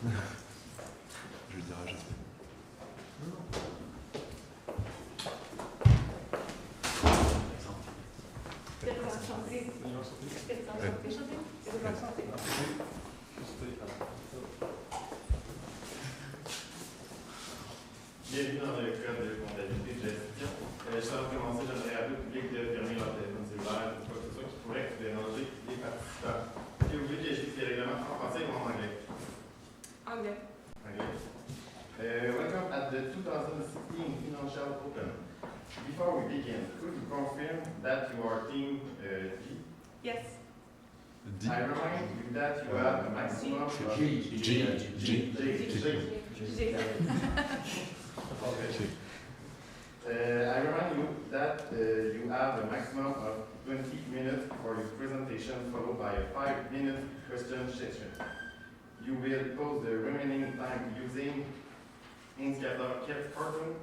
Je lui dirai, j'espère. Bienvenue dans le code de comptabilité de gestion. Juste avant de commencer, j'aimerais rappeler au public de fermer leur téléphone cellulaire ou quoi que ce soit qui pourrait déranger les participants. Est-ce que vous voulez que j'explique les règlements en français ou en anglais? Anglais. Anglais. Welcome at the 2016 Financial Open. Before we begin, could you confirm that you are Team G? Yes. D. I remind you that you have a maximum of G. Okay. I remind you that you have a maximum of 20 minutes for your presentation, followed by a 5-minute question session. You will pause the remaining time using indicator cartoon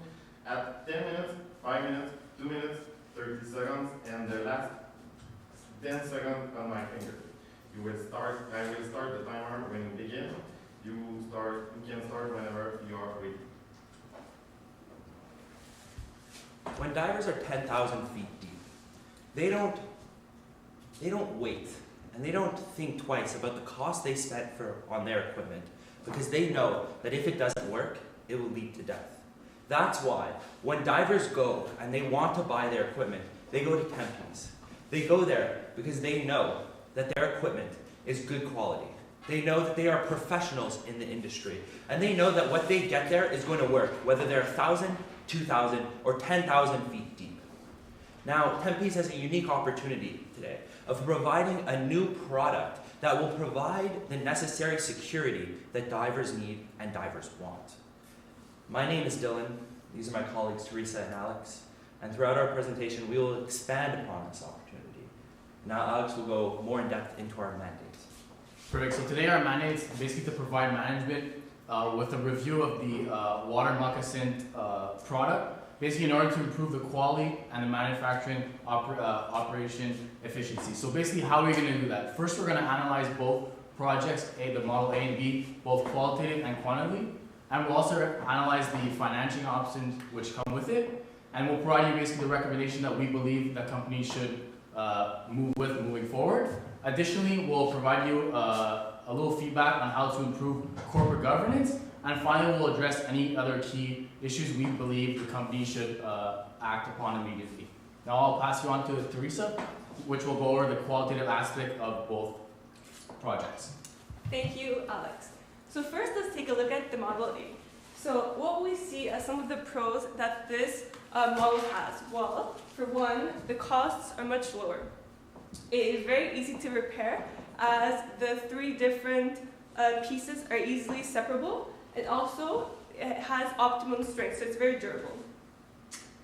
at 10 minutes, 5 minutes, 2 minutes, 30 seconds, and the last 10 seconds on my finger. I will start the timer when you begin. You can start whenever you are ready. When divers are 10,000 feet deep, they don't wait, and they don't think twice about the cost they spent on their equipment, because they know that if it doesn't work, it will lead to death. That's why when divers go and they want to buy their equipment, they go to Tempe's. They go there because they know that their equipment is good quality. They know that they are professionals in the industry, and they know that what they get there is going to work, whether they're 1,000, 2,000, or 10,000 feet deep. Now, Tempe's has a unique opportunity today of providing a new product that will provide the necessary security that divers need and divers want. My name is Dylan. These are my colleagues Teresa and Alex. And throughout our presentation, we will expand upon this opportunity. Now, Alex will go more in depth into our mandates. Perfect. So today our mandate is basically to provide management with a review of the water moccasin product, basically in order to improve the quality and the manufacturing operation efficiency. So basically how are we going to do that? First, we're going to analyze both projects, the model A and B, both qualitative and quantitatively, and we'll also analyze the financing options which come with it, and we'll provide you basically the recommendation that we believe that companies should move with moving forward. Additionally, we'll provide you a little feedback on how to improve corporate governance, and finally we'll address any other key issues we believe the company should act upon immediately. Now I'll pass you on to Teresa, which will go over the qualitative aspect of both projects. Thank you, Alex. So first, let's take a look at the Model A. So what we see as some of the pros that this model has. Well, for one, the costs are much lower. It is very easy to repair as the 3 different pieces are easily separable, and also it has optimum strength, so it's very durable.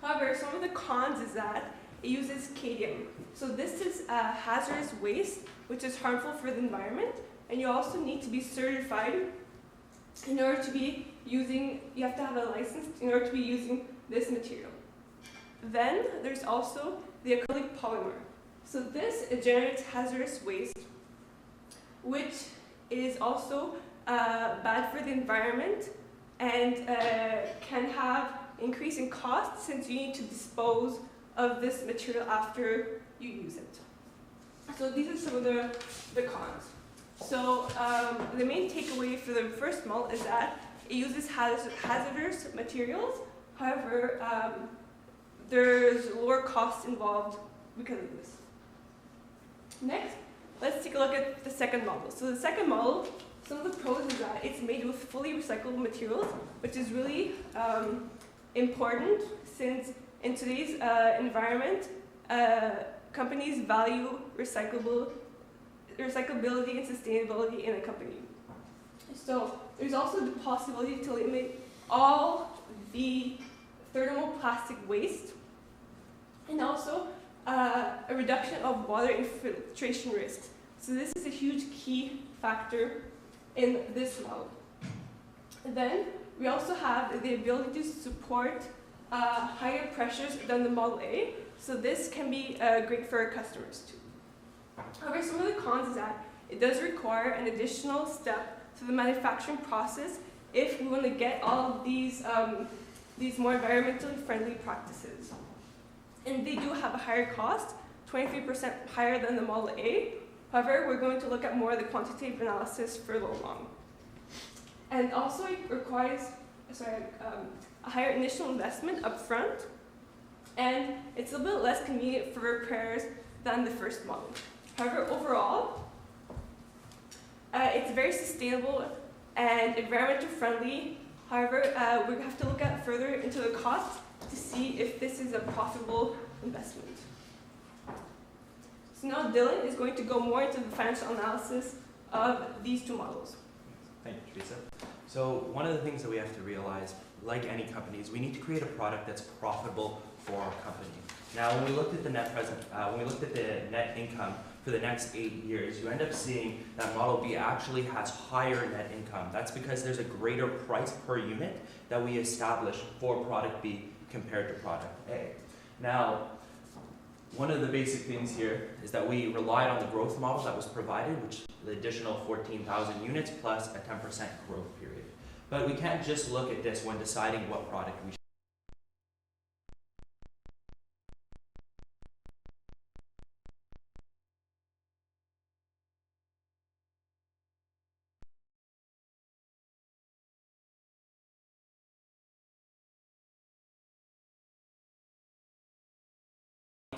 However, some of the cons is that it uses cadmium. So this is a hazardous waste, which is harmful for the environment, and you also need to be certified in order to be using, you have to have a license in order to be using this material. Then there's also the acrylic polymer. So this generates hazardous waste, which is also bad for the environment and can have increase in costs since you need to dispose of this material after you use it. So these are some of the cons. So the main takeaway for the first model is that it uses hazardous materials. However, there's lower costs involved because of this. Next, let's take a look at the second model. So the second model, some of the pros is that it's made with fully recyclable materials, which is really important since in today's environment, companies value recyclability and sustainability in a company. So there's also the possibility to limit all the thermoplastic waste, and also a reduction of water infiltration risks. So this is a huge key factor in this model. And then we also have the ability to support higher pressures than the Model A. So this can be great for our customers too. However, some of the cons is that it does require an additional step to the manufacturing process if we want to get all of these more environmentally friendly practices. And they do have a higher cost, 23% higher than the Model A. However, we're going to look at more of the quantitative analysis further along. And also it requires a higher initial investment up front, and it's a bit less convenient for repairs than the first model. However, overall, it's very sustainable and environmentally friendly. However, we have to look at further into the cost to see if this is a profitable investment. So now Dylan is going to go more into the financial analysis of these two models. Thank you, Teresa. So one of the things that we have to realize, like any companies, we need to create a product that's profitable for our company. Now, when we looked at the net income for the next 8 years, you end up seeing that Model B actually has higher net income. That's because there's a greater price per unit that we establish for product B compared to product A. Now, one of the basic things here is that we relied on the growth model that was provided, which is the additional 14,000 units plus a 10% growth period. But we can't just look at this when deciding what product we should.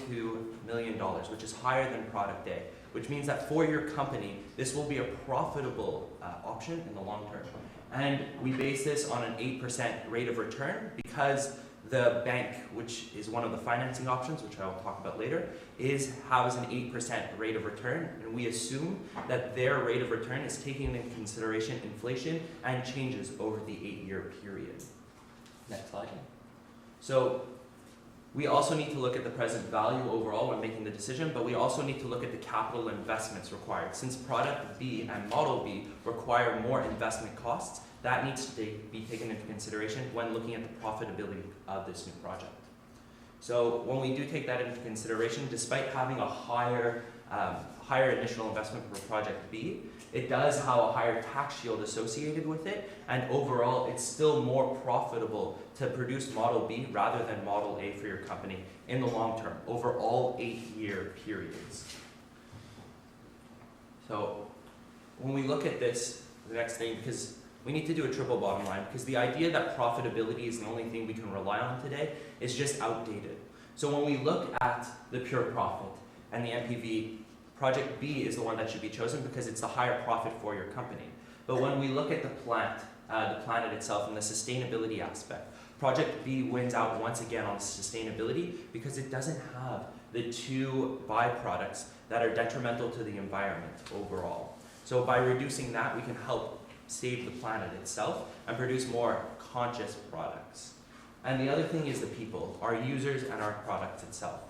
$2 million, which is higher than product A, which means that for your company, this will be a profitable option in the long term. And we base this on an 8% rate of return because the bank, which is one of the financing options, which I will talk about later, has an 8% rate of return, and we assume that their rate of return is taking into consideration inflation and changes over the 8-year period. Next slide. So we also need to look at the present value overall when making the decision, but we also need to look at the capital investments required. Since product B and Model B require more investment costs, that needs to be taken into consideration when looking at the profitability of this new project. So when we do take that into consideration, despite having a higher initial investment for project B, it does have a higher tax shield associated with it, and overall it's still more profitable to produce Model B rather than Model A for your company in the long term, over all 8-year periods. So when we look at this, the next thing, because we need to do a triple bottom line, because the idea that profitability is the only thing we can rely on today is just outdated. So when we look at the pure profit and the NPV, Project B is the one that should be chosen because it's the higher profit for your company. But when we look at the planet itself and the sustainability aspect, Project B wins out once again on sustainability because it doesn't have the two byproducts that are detrimental to the environment overall. So by reducing that, we can help save the planet itself and produce more conscious products. And the other thing is the people, our users and our product itself.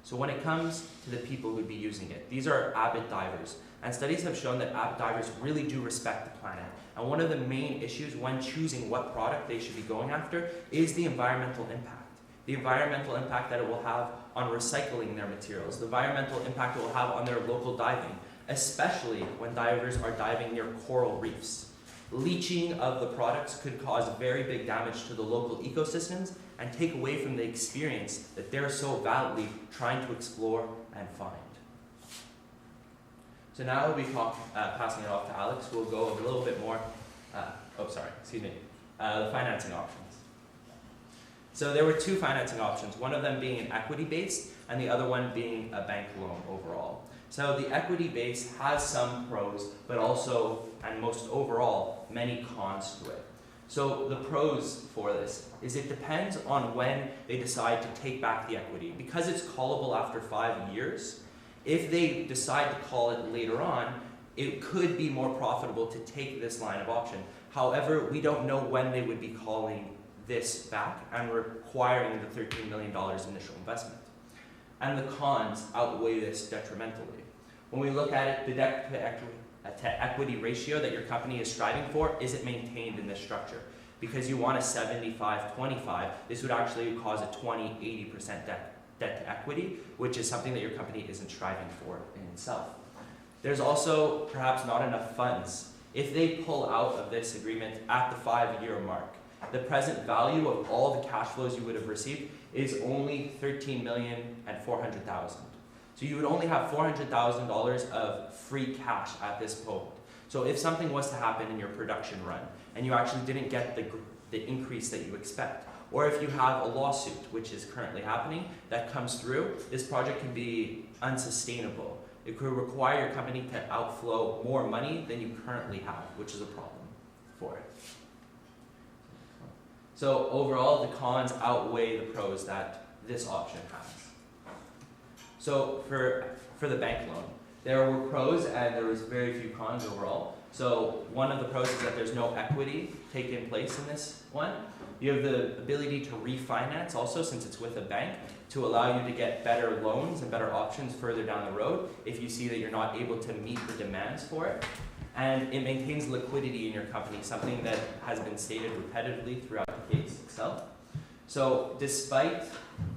So when it comes to the people who would be using it, these are avid divers. And studies have shown that avid divers really do respect the planet. And one of the main issues when choosing what product they should be going after is the environmental impact. The environmental impact that it will have on recycling their materials, the environmental impact it will have on their local diving, especially when divers are diving near coral reefs. Leaching of the products could cause very big damage to the local ecosystems and take away from the experience that they're so validly trying to explore and find. So now I'll be passing it off to Alex, who will go a little bit more, the financing options. So there were two financing options, one of them being an equity-based and the other one being a bank loan overall. So the equity base has some pros, but also, and most overall, many cons to it. So the pros for this is it depends on when they decide to take back the equity. Because it's callable after 5 years, if they decide to call it later on, it could be more profitable to take this line of option. However, we don't know when they would be calling this back and requiring the $13 million initial investment. And the cons outweigh this detrimentally. When we look at it, the debt to equity ratio that your company is striving for isn't maintained in this structure. Because you want a 75-25, this would actually cause a 20-80% debt to equity, which is something that your company isn't striving for in itself. There's also perhaps not enough funds If they pull out of this agreement at the 5-year mark, the present value of all the cash flows you would have received is only $13,400,000. So you would only have $400,000 of free cash at this moment. So if something was to happen in your production run and you actually didn't get the increase that you expect, or if you have a lawsuit, which is currently happening, that comes through, this project can be unsustainable. It could require your company to outflow more money than you currently have, which is a problem for it. So overall, the cons outweigh the pros that this option has. So for the bank loan, there were pros and there was very few cons overall. So one of the pros is that there's no equity taking place in this one. You have the ability to refinance also, since it's with a bank, to allow you to get better loans and better options further down the road if you see that you're not able to meet the demands for it. And it maintains liquidity in your company, something that has been stated repetitively throughout the case itself. So despite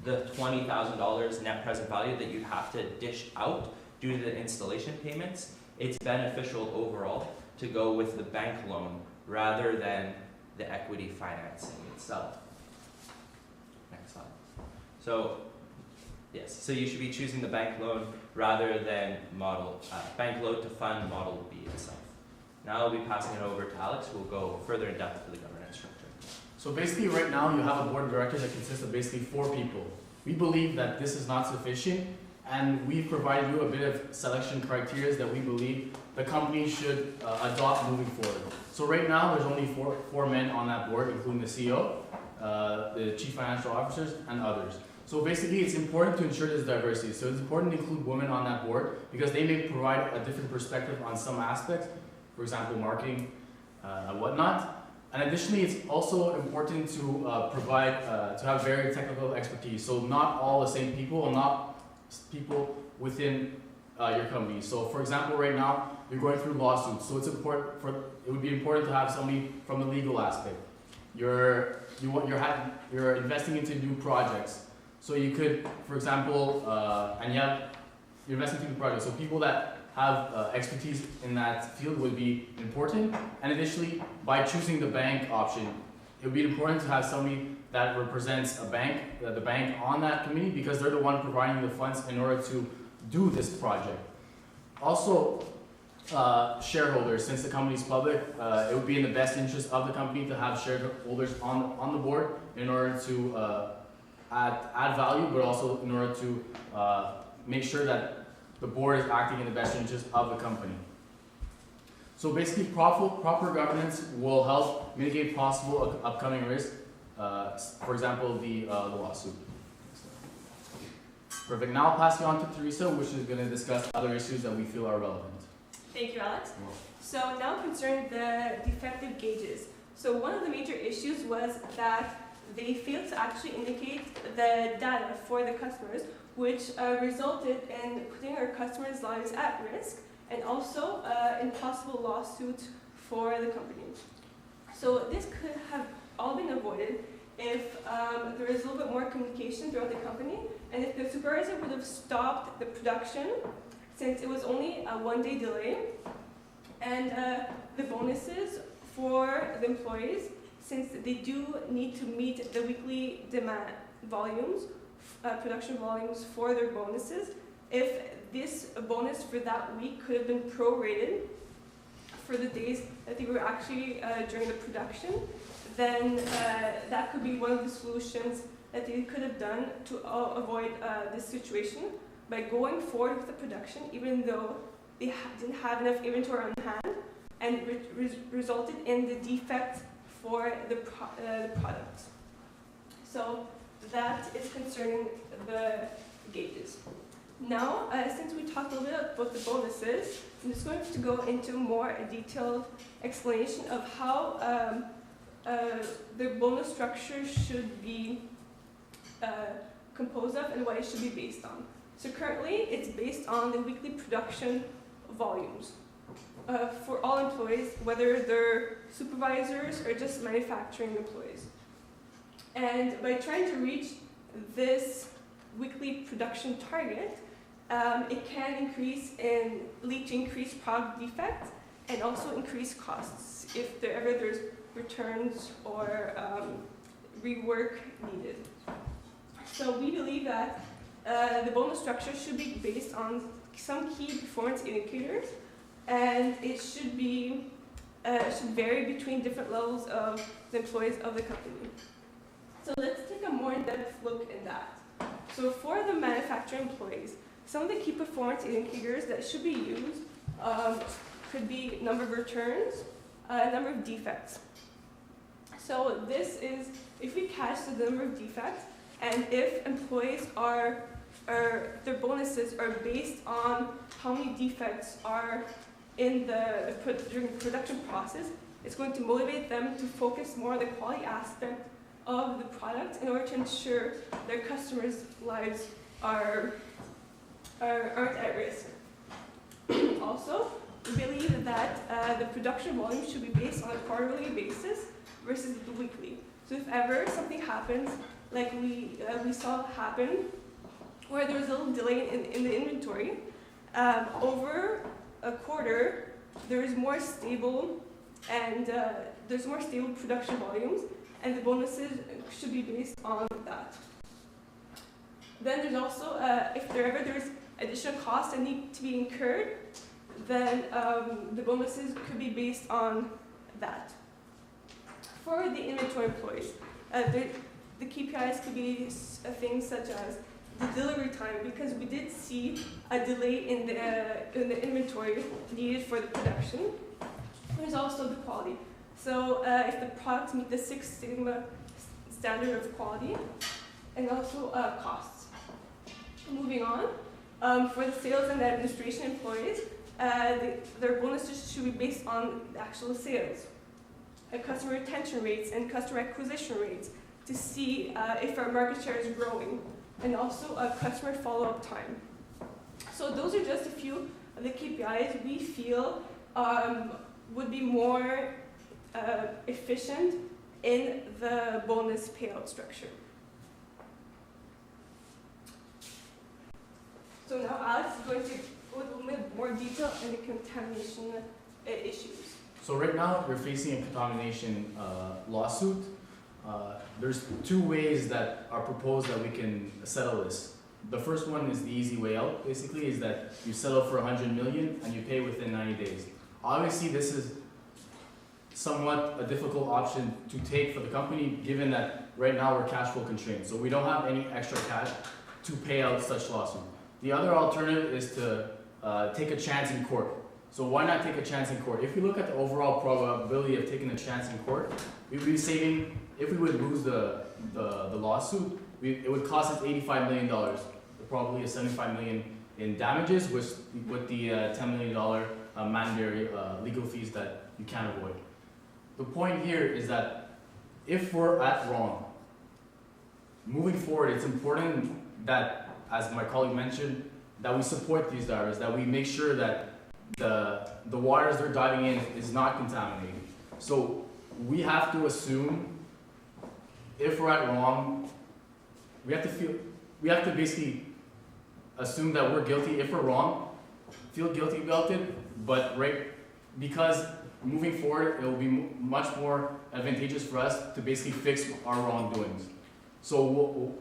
the $20,000 net present value that you have to dish out due to the installation payments, it's beneficial overall to go with the bank loan rather than the equity financing itself. Next slide. So, yes, so you should be choosing the bank loan rather than bank loan to fund Model B itself. Now I'll be passing it over to Alex, who will go further in depth to the governance structure. So basically right now you have a board of directors that consists of basically 4 people. We believe that this is not sufficient, and we've provided you a bit of selection criteria that we believe the company should adopt moving forward. So right now there's only four men on that board, including the CEO, the chief financial officers, and others. So basically it's important to ensure there's diversity. So it's important to include women on that board because they may provide a different perspective on some aspects, for example, marketing and whatnot. And additionally, it's also important to to have very technical expertise. So not all the same people, and not people within your company. So for example, right now, you're going through lawsuits. So it would be important to have somebody from the legal aspect. You're investing into new projects. So you could, for example, you're investing into new projects. So people that have expertise in that field would be important. And additionally, by choosing the bank option, it would be important to have somebody that represents the bank on that committee, because they're the one providing the funds in order to do this project. Also, shareholders, since the company is public, it would be in the best interest of the company to have shareholders on the board in order to add value, but also in order to make sure that the board is acting in the best interest of the company. So basically, proper governance will help mitigate possible upcoming risks. For example, the lawsuit. Perfect. Now I'll pass you on to Teresa, which is going to discuss other issues that we feel are relevant. Thank you, Alex. So now concerning the defective gauges. So one of the major issues was that they failed to actually indicate the data for the customers, which resulted in putting our customers' lives at risk, and also in possible lawsuits for the company. So this could have all been avoided if there was a little bit more communication throughout the company, and if the supervisor would have stopped the production, since it was only a 1-day delay, and the bonuses for the employees, since they do need to meet the weekly demand volumes, production volumes for their bonuses, if this bonus for that week could have been prorated for the days that they were actually during the production, then that could be one of the solutions that they could have done to avoid this situation by going forward with the production, even though they didn't have enough inventory on hand, and resulted in the defect for the product. So that is concerning the gauges. Now, since we talked a little bit about the bonuses, I'm just going to go into more a detailed explanation of how the bonus structure should be composed of and what it should be based on. So currently, it's based on the weekly production volumes for all employees, whether they're supervisors or just manufacturing employees. And by trying to reach this weekly production target, it can lead to increased product defect and also increase costs if there's returns or rework needed. So we believe that the bonus structure should be based on some key performance indicators, and it should vary between different levels of the employees of the company. So let's take a more in-depth look at that. So for the manufacturing employees, some of the key performance indicators that should be used could be number of returns, number of defects. So this is if we catch the number of defects, and if employees their bonuses are based on how many defects are in during the production process, it's going to motivate them to focus more on the quality aspect of the product in order to ensure their customers' lives aren't at risk. Also, we believe that the production volume should be based on a quarterly basis versus the weekly. So if ever something happens, like we saw happen, where there was a little delay in the inventory, over a quarter, there is more stable production volumes, and the bonuses should be based on that. Then there's also, if there's additional costs that need to be incurred, then the bonuses could be based on that. For the inventory employees, the KPIs could be things such as the delivery time, because we did see a delay in the inventory needed for the production. There's also the quality. So if the products meet the Six Sigma standard of quality, and also costs. Moving on, for the sales and the administration employees, their bonuses should be based on the actual sales, customer retention rates and customer acquisition rates to see if our market share is growing, and also customer follow-up time. So those are just a few of the KPIs we feel would be more efficient in the bonus payout structure. So now Alex is going to go a little bit more detail in the contamination issues. So right now we're facing a contamination lawsuit. There's two ways that are proposed that we can settle this. The first one is the easy way out, basically, is that you settle for 100 million and you pay within 90 days. Obviously, this is somewhat a difficult option to take for the company, given that right now we're cash flow constrained. So we don't have any extra cash to pay out such lawsuit. The other alternative is to take a chance in court. So why not take a chance in court? If we look at the overall probability of taking a chance in court, we'd be saving, if we would lose the lawsuit, it would cost us $85 million, probably $75 million in damages, with the $10 million mandatory legal fees that you can't avoid. The point here is that if we're at wrong, moving forward, it's important that, as my colleague mentioned, that we support these divers, that we make sure that the waters they're diving in is not contaminated. So we have to assume, if we're at wrong, we have to basically assume that we're guilty. If we're wrong, feel guilty about it, but because moving forward, it will be much more advantageous for us to basically fix our wrongdoings. So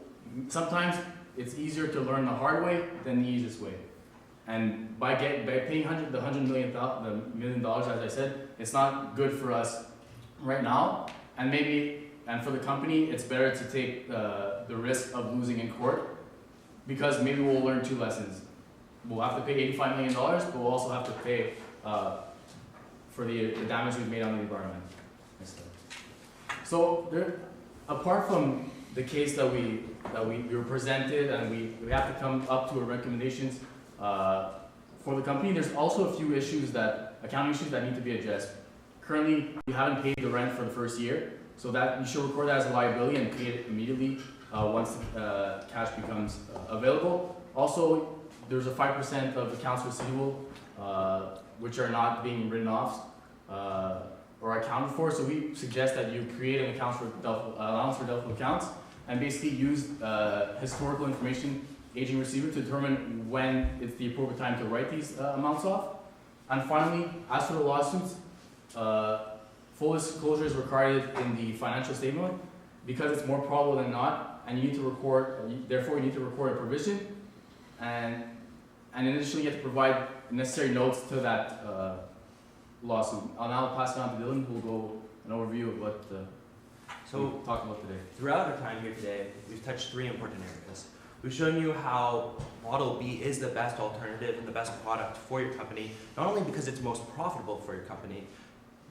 sometimes it's easier to learn the hard way than the easiest way. And by paying the $100 million, as I said, it's not good for us right now. And for the company, it's better to take the risk of losing in court, because maybe we'll learn two lessons. We'll have to pay $85 million, but we'll also have to pay for the damage we've made on the environment. So apart from the case that we were presented, and we have to come up to a recommendations for the company, there's also a few accounting issues that need to be addressed. Currently, you haven't paid the rent for the first year, so that you should record that as a liability and pay it immediately once cash becomes available. Also, there's a 5% of accounts receivable which are not being written off or accounted for. So we suggest that you create an allowance for doubtful accounts, and basically use historical information, aging receiver, to determine when it's the appropriate time to write these amounts off. And finally, as for the lawsuits, full disclosure is required in the financial statement because it's more probable than not, and you need to record. Therefore, you need to record a provision, and initially you have to provide necessary notes to that lawsuit. I'll now pass it on to Dylan, who will go an overview of what we'll talk about today. Throughout our time here today, we've touched three important areas. We've shown you how Model B is the best alternative and the best product for your company, not only because it's most profitable for your company,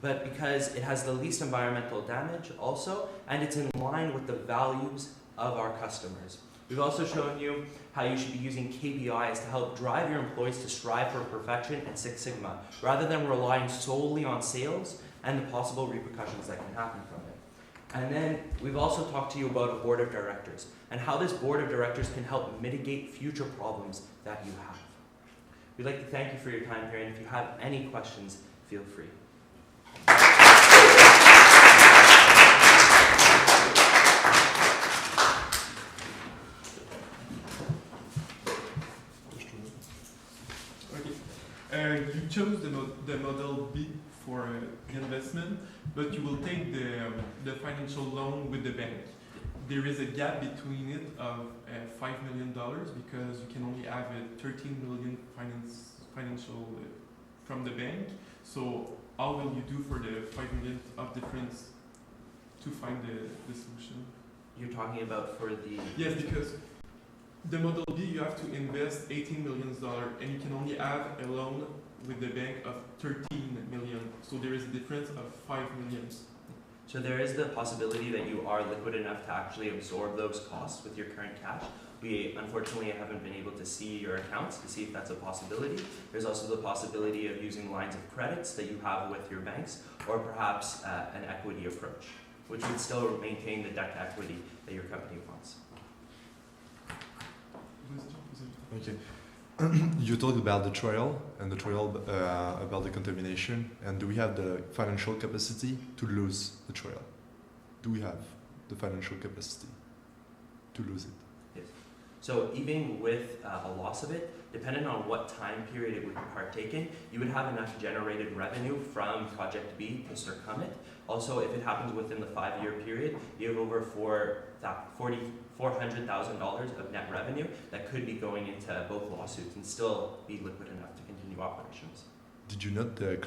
but because it has the least environmental damage also, and it's in line with the values of our customers. We've also shown you how you should be using KPIs to help drive your employees to strive for perfection and Six Sigma, rather than relying solely on sales and the possible repercussions that can happen from it. And then we've also talked to you about a board of directors and how this board of directors can help mitigate future problems that you have. We'd like to thank you for your time here, and if you have any questions, feel free. You chose the Model B for investment, but you will take the financial loan with the bank. There is a gap between it of $5 million because you can only have a $13 million financial from the bank. So how will you do for the $5 million of difference to find the solution? You're talking about for the... Yes, because the Model B, you have to invest $18 million, and you can only have a loan with the bank of $13 million. So there is a difference of $5 million. So there is the possibility that you are liquid enough to actually absorb those costs with your current cash. We unfortunately haven't been able to see your accounts to see if that's a possibility. There's also the possibility of using lines of credits that you have with your banks, or perhaps an equity approach, which would still maintain the debt to equity that your company wants. Okay. You talked about the trial and the trial about the contamination, and do we have the financial capacity to lose the trial? Do we have the financial capacity to lose it? Yes. So even with a loss of it, depending on what time period it would partake in, you would have enough generated revenue from Project B to circum it. Also, if it happens within the 5-year period, you have over $400,000 of net revenue that could be going into both lawsuits and still be liquid enough to continue operations. Did you note the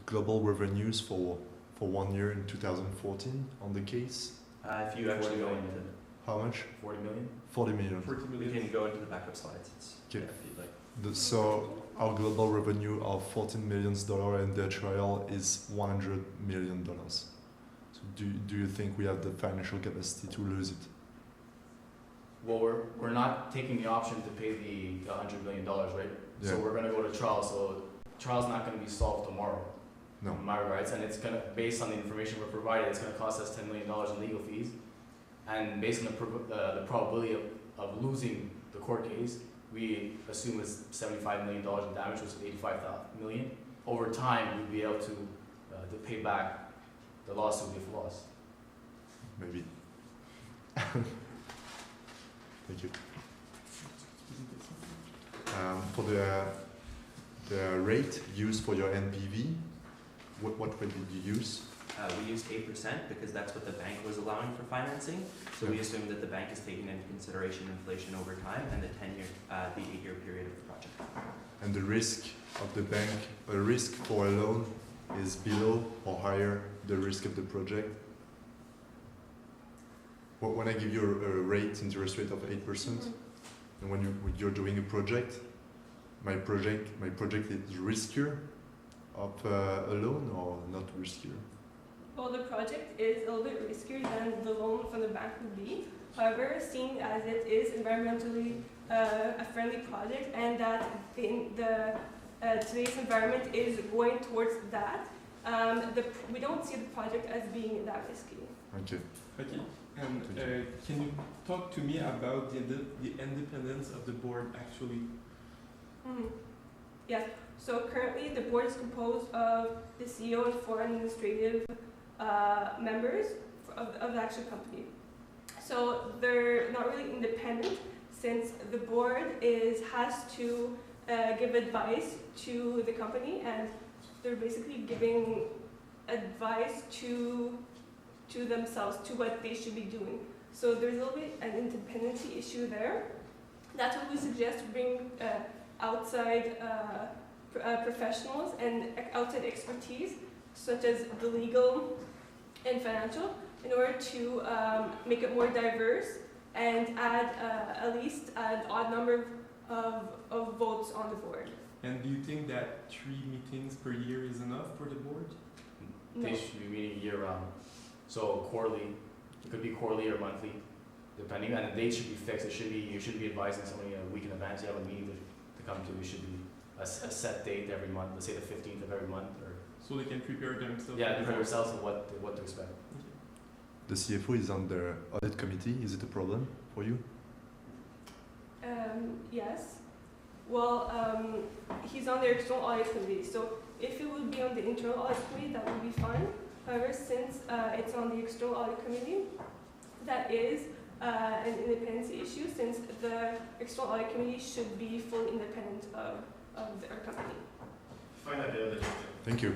global revenues for 1 year in 2014 on the case? If you actually go into How much? 40 million, 40 million. 40 we million. can go into the backup slides. It's, Okay. yeah, if you'd like. So our global revenue of $14 million and the trial is $100 million. So do you think we have the financial capacity to lose it? Well, we're not taking the option to pay the $100 million, right? Yeah. So we're going to go to trial. So trial's not going to be solved tomorrow. No. In my regards, and it's going to, based on the information we're provided, it's going to cost us $10 million in legal fees, and based on the probability of losing the court case, we assume it's $75 million in damage, which is $85 million. Over time, we'd be able to pay back the lawsuit if lost. Maybe. Thank you. For the rate used for your NPV, what rate did you use? We used 8% because that's what the bank was allowing for financing. So we assume that the bank is taking into consideration inflation over time and the 8-year period of the project. And the risk of the bank, a risk for a loan is below or higher the risk of the project? When I give you a interest rate of 8%, and when you're doing a project, my project is riskier of a loan or not riskier? Well, the project is a little bit riskier than the loan from the bank would be. However, seeing as it is environmentally a friendly project and that today's environment is going towards that, we don't see the project as being that risky. Okay. Okay. And can you talk to me about the independence of the board actually? Yes. So currently the board is composed of the CEO and 4 administrative members of the actual company. So they're not really independent since the board has to give advice to the company, and they're basically giving advice to themselves, to what they should be doing. So there's a little bit an independency issue there. That's what we suggest, bring outside professionals and outside expertise, such as the legal and financial, in order to make it more diverse and add at least an odd number of votes on the board. And do you think that 3 meetings per year is enough for the board? No. They should be meeting year round. So quarterly, it could be quarterly or monthly, depending, and the date should be fixed. You should be advising somebody a week in advance. You have a meeting to come to. It should be a set date every month. Let's say the 15th of every month, or So they can prepare themselves. yeah, prepare themselves of what to expect. The CFO is on the audit committee. Is it a problem for you? Yes. Well, he's on the external audit committee, so if it would be on the internal audit committee, that would be fine. However, since it's on the external audit committee, that is an independency issue, since the external audit committee should be fully independent of our company. Final bill. Thank you.